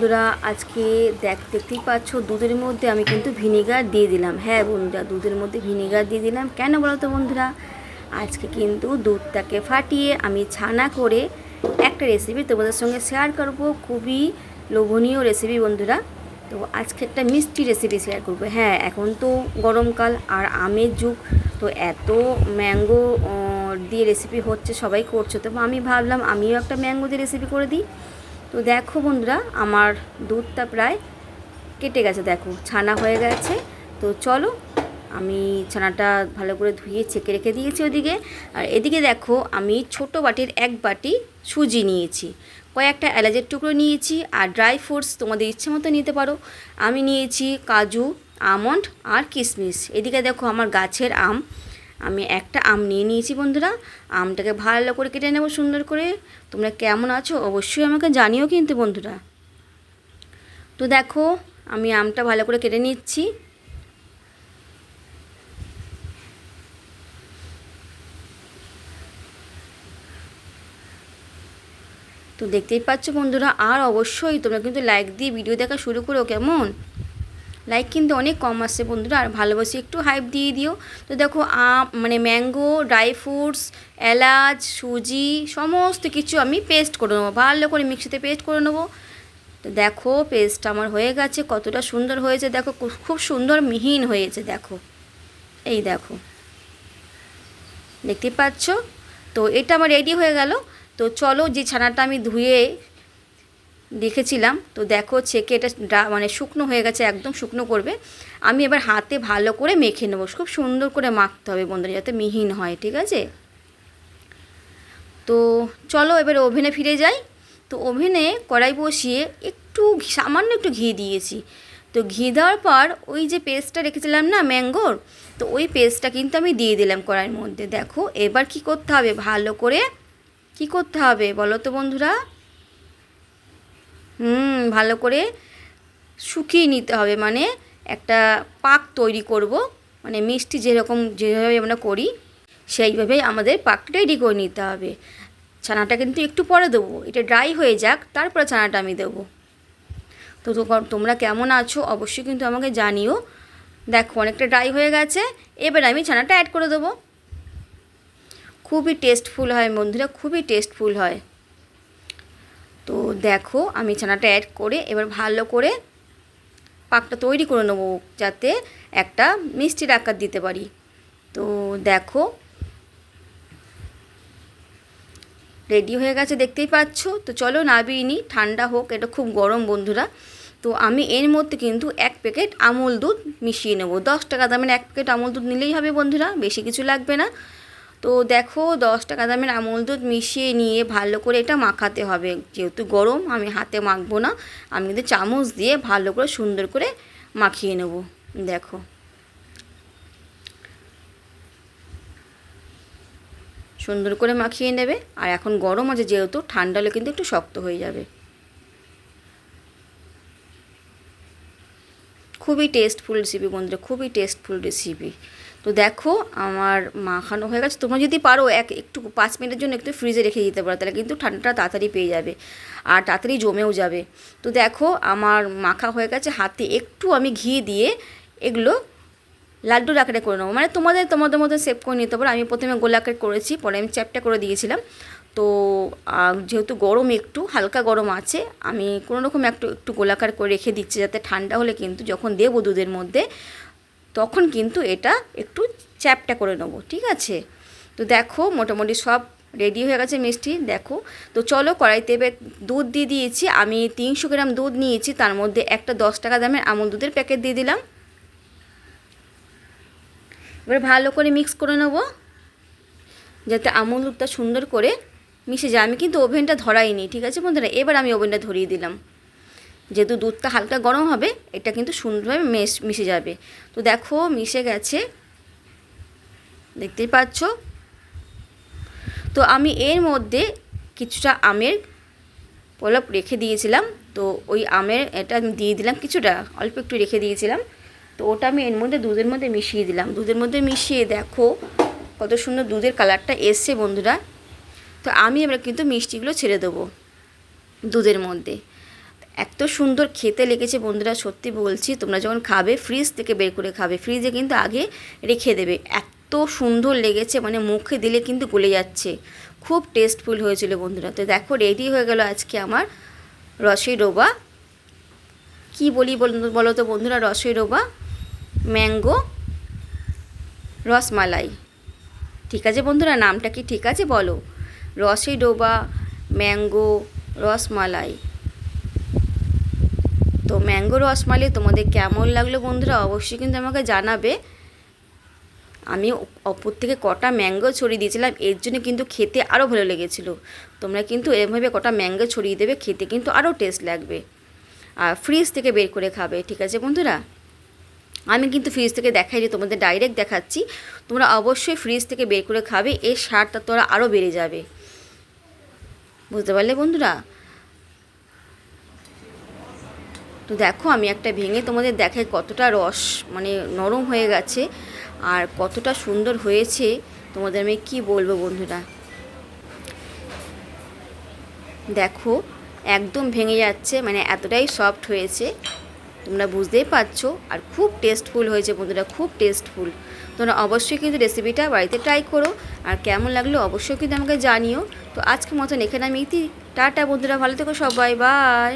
বন্ধুরা আজকে দেখতেই পাচ্ছ দুধের মধ্যে আমি কিন্তু ভিনিগার দিয়ে দিলাম। হ্যাঁ বন্ধুরা, দুধের মধ্যে ভিনিগার দিয়ে দিলাম। কেন বলো তো বন্ধুরা, আজকে কিন্তু দুধটাকে ফাটিয়ে আমি ছানা করে একটা রেসিপি তোমাদের সঙ্গে শেয়ার করব। খুবই লোভনীয় রেসিপি বন্ধুরা। তো আজকে একটা মিষ্টি রেসিপি শেয়ার করবো। হ্যাঁ, এখন তো গরমকাল আর আমের যুগ, তো এত ম্যাঙ্গো দিয়ে রেসিপি হচ্ছে, সবাই করছে, তো আমি ভাবলাম আমিও একটা ম্যাঙ্গো দিয়ে রেসিপি করে দিই। তো দেখো বন্ধুরা, আমার দুধটা প্রায় কেটে গেছে, দেখো ছানা হয়ে গেছে। তো চলো, আমি ছানাটা ভালো করে ধুয়ে ছেঁকে রেখে দিয়েছি ওদিকে। আর এদিকে দেখো, আমি ছোট বাটির 1 বাটি সুজি নিয়েছি, কয়েকটা এলাচের টুকরো নিয়েছি, আর ড্রাই ফ্রুটস তোমাদের ইচ্ছে মতো নিতে পারো। আমি নিয়েছি কাজু, আমন্ড আর কিশমিশ। এদিকে দেখো আমার গাছের আম, আমি একটা আম নিয়ে নিয়েছি বন্ধুরা। আমটাকে ভালো করে কেটে নেব সুন্দর করে। তোমরা কেমন আছো অবশ্যই আমাকে জানিও কিন্তু বন্ধুরা। তো দেখো, আমি আমটা ভালো করে কেটে নিচ্ছি। তো দেখতেই পাচ্ছ বন্ধুরা, আর অবশ্যই তোমরা কিন্তু লাইক দিয়ে ভিডিও দেখা শুরু করো, কেমন? লাইক কিন্তু অনেক কম আসছে বন্ধুরা, আর ভালোবাসি একটু হাইপ দিয়ে দিও। তো দেখো, ম্যাঙ্গো, ড্রাই ফ্রুটস, এলাচ, সুজি সমস্ত কিছু আমি পেস্ট করে নেবো, ভালো করে মিক্সিতে পেস্ট করে নেবো। তো দেখো, পেস্টটা আমার হয়ে গেছে, কতটা সুন্দর হয়েছে দেখো, খুব সুন্দর মিহিন হয়েছে দেখো, এই দেখো, দেখতে পাচ্ছ? তো এটা আমার রেডি হয়ে গেল। তো চলো, যে ছানাটা আমি ধুয়ে রেখেছিলাম, তো দেখো ছেঁকে এটা শুকনো হয়ে গেছে, একদম শুকনো করবে। আমি এবার হাতে ভালো করে মেখে নেবো, খুব সুন্দর করে মাখতে হবে বন্ধুরা, যাতে মিহিন হয়, ঠিক আছে? তো চলো এবার ওভেনে ফিরে যাই। তো ওভেনে কড়াই বসিয়ে সামান্য একটু ঘি দিয়েছি। তো ঘি দেওয়ার পর ওই যে পেস্টটা রেখেছিলাম না ম্যাঙ্গোর, তো ওই পেস্টটা কিন্তু আমি দিয়ে দিলাম কড়াইয়ের মধ্যে। দেখো এবার কি করতে হবে, ভালো করে কি করতে হবে বলো তো বন্ধুরা? ভালো করে শুকিয়ে নিতে হবে, মানে একটা পাক তৈরি করব, মানে মিষ্টি যেভাবে আমরা করি সেইভাবেই আমাদের পাকটা রেডি করে নিতে হবে। ছানাটা কিন্তু একটু পরে দেবো, এটা ড্রাই হয়ে যাক, তারপরে ছানাটা আমি দেবো। তো তোমরা কেমন আছো অবশ্যই কিন্তু আমাকে জানিও। দেখো অনেকটা ড্রাই হয়ে গেছে, এবার আমি ছানাটা অ্যাড করে দেবো। খুবই টেস্টফুল হয় বন্ধুরা, খুবই টেস্টফুল হয়। তো দেখো, আমি ছানাটা অ্যাড করে এবার ভালো করে পাকটা তৈরি করে নেবো, যাতে একটা মিষ্টির আকার দিতে পারি। তো দেখো রেডি হয়ে গেছে, দেখতেই পাচ্ছ। তো চলো নাবিয়ে নিই, ঠান্ডা হোক, এটা খুব গরম বন্ধুরা। তো আমি এর মধ্যে কিন্তু 1 প্যাকেট আমুল দুধ মিশিয়ে নেবো। 10 টাকা দামের 1 প্যাকেট আমুল দুধ নিলেই হবে বন্ধুরা, বেশি কিছু লাগবে না। তো দেখো 10 টাকা দামের আমুল দুধ মিশিয়ে নিয়ে ভালো করে এটা মাখাতে হবে। যেহেতু গরম, আমি হাতে মাখবো না, আমি কিন্তু চামচ দিয়ে ভালো করে সুন্দর করে মাখিয়ে নেব। দেখো সুন্দর করে মাখিয়ে নেবে। আর এখন গরম আছে যেহেতু, ঠান্ডা হলে কিন্তু একটু শক্ত হয়ে যাবে। খুবই টেস্টফুল রেসিপি বন্ধুরা, খুবই টেস্টফুল রেসিপি। তো দেখো আমার মাখানো হয়ে গেছে। তোমরা যদি পারো একটু 5 মিনিটের জন্য একটু ফ্রিজে রেখে দিতে পারো, তাহলে কিন্তু ঠান্ডাটা তাড়াতাড়ি পেয়ে যাবে আর তাড়াতাড়ি জমেও যাবে। তো দেখো আমার মাখা হয়ে গেছে, হাতে একটু আমি ঘি দিয়ে এগুলো লাড্ডুর আকারে করে নেবো, মানে তোমাদের মতো শেপ করে নিতে পারো। আমি প্রথমে গোলাকার করেছি, পরে আমি চ্যাপটা করে দিয়েছিলাম। তো যেহেতু গরম, একটু হালকা গরম আছে, আমি কোনো রকম একটু গোলাকার করে রেখে দিচ্ছি, যাতে ঠান্ডা হলে কিন্তু যখন দেবো দুধের মধ্যে, তখন কিন্তু এটা একটু চ্যাপটা করে নেবো, ঠিক আছে? তো দেখো মোটামুটি সব রেডি হয়ে গেছে মিষ্টি, দেখো। তো চলো কড়াইতে এবার দুধ দিয়ে দিয়েছি, আমি 300 গ্রাম দুধ নিয়েছি, তার মধ্যে একটা 10 টাকা দামের আমুল দুধের প্যাকেট দিয়ে দিলাম। এবার ভালো করে মিক্স করে নেব, যাতে আমুল দুধটা সুন্দর করে মিশে যায়। আমি কিন্তু ওভেনটা ধরাইনি, ঠিক আছে বন্ধুরা? এবার আমি ওভেনটা ধরিয়ে দিলাম, যেহেতু দুধটা হালকা গরম হবে, এটা কিন্তু সুন্দরভাবে মিশে যাবে। তো দেখো মিশে গেছে, দেখতেই পাচ্ছ। তো আমি এর মধ্যে কিছুটা আমের পল্প রেখে দিয়েছিলাম, তো ওই আমের এটা আমি দিয়ে দিলাম, কিছুটা অল্প একটু রেখে দিয়েছিলাম, তো ওটা আমি এর মধ্যে দুধের মধ্যে মিশিয়ে দিলাম। দুধের মধ্যে মিশিয়ে দেখো কত সুন্দর দুধের কালারটা এসছে বন্ধুরা। তো আমি এবার কিন্তু মিষ্টিগুলো ছেড়ে দেবো দুধের মধ্যে। এত সুন্দর খেতে লেগেছে বন্ধুরা, সত্যি বলছি। তোমরা যখন খাবে ফ্রিজ থেকে বের করে খাবে, ফ্রিজে কিন্তু আগে রেখে দেবে। এত সুন্দর লেগেছে, মানে মুখে দিলে কিন্তু গলে যাচ্ছে। খুব টেস্টফুল হয়েছিল বন্ধুরা। তো দেখো রেডি হয়ে গেল আজকে আমার রসই ডোবা। কী বলি বলো তো বন্ধুরা, রসই ডোবা ম্যাঙ্গো রসমালাই। ঠিক আছে বন্ধুরা, নামটা কি ঠিক আছে বলো? রসই ডোবা ম্যাঙ্গো রসমালাই। তো ম্যাঙ্গো রসমালাই তোমাদের কেমন লাগলো বন্ধুরা অবশ্যই কিন্তু আমাকে জানাবে। আমি অপর থেকে কটা ম্যাঙ্গো ছড়িয়ে দিয়েছিলাম, এর জন্য কিন্তু খেতে আরও ভালো লেগেছিলো। তোমরা কিন্তু এরমভাবে কটা ম্যাঙ্গো ছড়িয়ে দেবে, খেতে কিন্তু আরও টেস্ট লাগবে। আর ফ্রিজ থেকে বের করে খাবে, ঠিক আছে বন্ধুরা? আমি কিন্তু ফ্রিজ থেকে দেখাইনি, তোমাদের ডাইরেক্ট দেখাচ্ছি। তোমরা অবশ্যই ফ্রিজ থেকে বের করে খাবে, এর স্বাদটা তোরা আরও বেড়ে যাবে। বুঝতে পারলে বন্ধুরা? তো দেখো আমি একটা ভেঙে তোমাদের দেখাই কতটা রস মানে নরম হয়ে গেছে আর কতটা সুন্দর হয়েছে। তোমাদের আমি কি বলবো বন্ধুরা, দেখো একদম ভেঙে যাচ্ছে, মানে এতটাই সফট হয়েছে, তোমরা বুঝতেই পারছো। আর খুব টেস্টফুল হয়েছে বন্ধুরা, খুব টেস্টফুল। তোমরা অবশ্যই কিন্তু রেসিপিটা বাড়িতে ট্রাই করো, আর কেমন লাগলো অবশ্যই কিন্তু আমাকে জানিও। তো আজকের মতন এখানে আমি টাটা বন্ধুরা, ভালো থেকো সবাই, বাই।